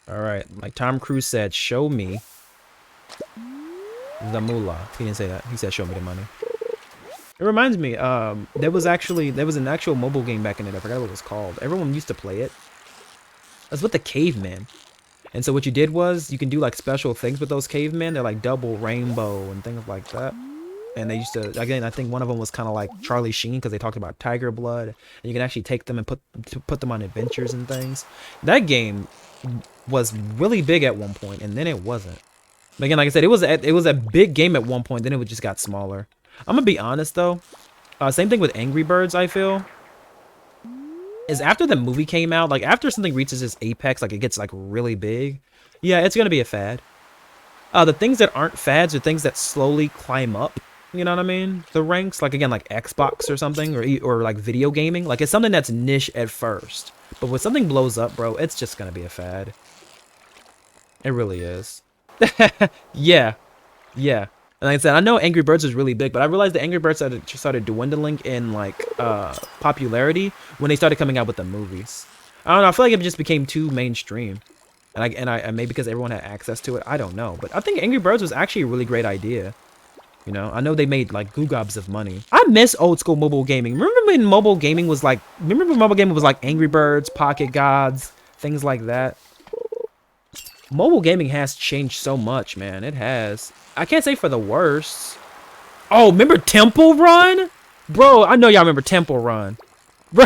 All right, like Tom Cruise said, show me the moolah. He didn't say that. He said, show me the money. It reminds me, there was an actual mobile game back in it. I forgot what it was called. Everyone used to play it. That's with the cavemen. And so what you did was you can do like special things with those cavemen. They're like double rainbow and things like that. And they used to, again, I think one of them was kind of like Charlie Sheen because they talked about tiger blood. And you can actually take them and put them on adventures and things. That game was really big at one point, and then it wasn't. But again, like I said, it was a big game at one point. Then it just got smaller. I'm gonna be honest though. Same thing with Angry Birds. I feel is after the movie came out, like after something reaches its apex, like it gets like really big. Yeah, it's gonna be a fad. The things that aren't fads are things that slowly climb up. You know what I mean? The ranks, like again, like Xbox or something, or like video gaming. Like it's something that's niche at first, but when something blows up, bro, it's just gonna be a fad. It really is. Yeah, yeah. And like I said, I know Angry Birds is really big, but I realized the Angry Birds started dwindling in like popularity when they started coming out with the movies. I don't know. I feel like it just became too mainstream, and maybe because everyone had access to it. I don't know, but I think Angry Birds was actually a really great idea. You know, I know they made like goo gobs of money. I miss old school mobile gaming. Remember when mobile gaming was like? Remember when mobile gaming was like Angry Birds, Pocket Gods, things like that. Mobile gaming has changed so much, man. It has. I can't say for the worst. Oh, remember Temple Run? Bro, I know y'all remember Temple Run. Bro,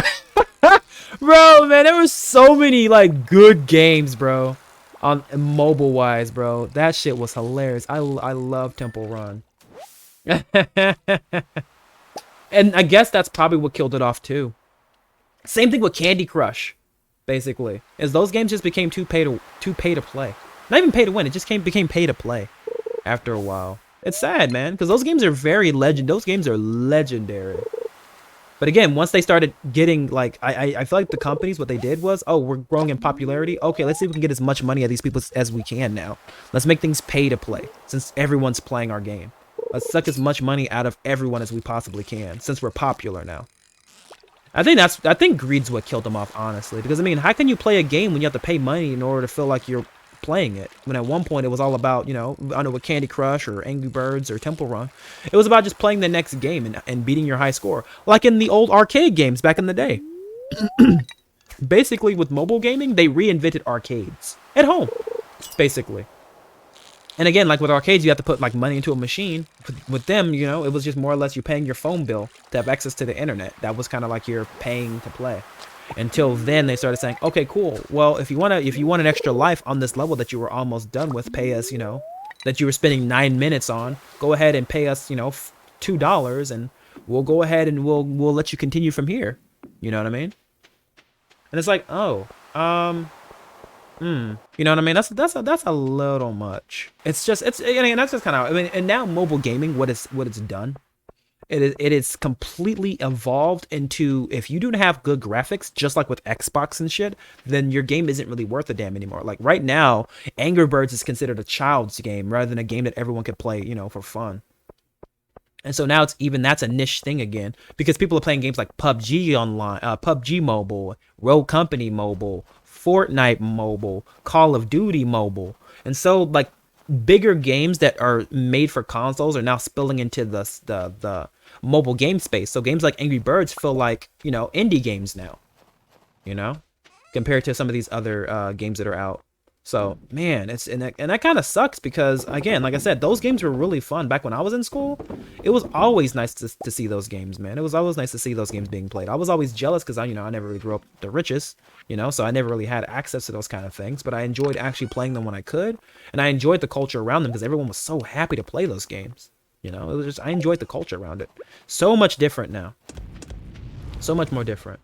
bro, man, there were so many, like, good games, bro. On mobile-wise, bro. That shit was hilarious. I love Temple Run. And I guess that's probably what killed it off, too. Same thing with Candy Crush. Basically, is those games just became too pay to play. Not even pay to win. It just became pay to play after a while. It's sad, man, because those games are Those games are legendary. But again, once they started getting like, I feel like the companies, what they did was, oh, we're growing in popularity. Okay, let's see if we can get as much money out of these people as we can now. Let's make things pay to play since everyone's playing our game. Let's suck as much money out of everyone as we possibly can since we're popular now. I think greed's what killed them off, honestly. Because, I mean, how can you play a game when you have to pay money in order to feel like you're playing it? When at one point it was all about, you know, I don't know, with Candy Crush or Angry Birds or Temple Run. It was about just playing the next game and beating your high score. Like in the old arcade games back in the day. Basically, with mobile gaming, they reinvented arcades. At home, basically. And again, like with arcades, you have to put like money into a machine. With them, you know, it was just more or less you're paying your phone bill to have access to the internet. That was kind of like you're paying to play. Until then, they started saying, okay, cool. Well, if you want an extra life on this level that you were almost done with, pay us, you know, that you were spending 9 minutes on. Go ahead and pay us, you know, $2, and we'll go ahead and we'll let you continue from here. You know what I mean? And it's like, oh, you know what I mean? That's a little much. It's I mean, that's just kind of, I mean, and now mobile gaming, what it's done, it is completely evolved into, if you don't have good graphics, just like with Xbox and shit, then your game isn't really worth a damn anymore. Like right now, Angry Birds is considered a child's game rather than a game that everyone could play, you know, for fun. And so now that's a niche thing again, because people are playing games like PUBG online, PUBG Mobile, Rogue Company Mobile, Fortnite Mobile, Call of Duty Mobile. And so like bigger games that are made for consoles are now spilling into the mobile game space. So games like Angry Birds feel like, you know, indie games now, you know, compared to some of these other games that are out. So man, and that kind of sucks because, again, like I said, those games were really fun back when I was in school. It was always nice to see those games, man. It was always nice to see those games being played. I was always jealous because I never really grew up the richest, you know, so I never really had access to those kind of things. But I enjoyed actually playing them when I could, and I enjoyed the culture around them because everyone was so happy to play those games. You know, it was just, I enjoyed the culture around it. So much different now. So much more different.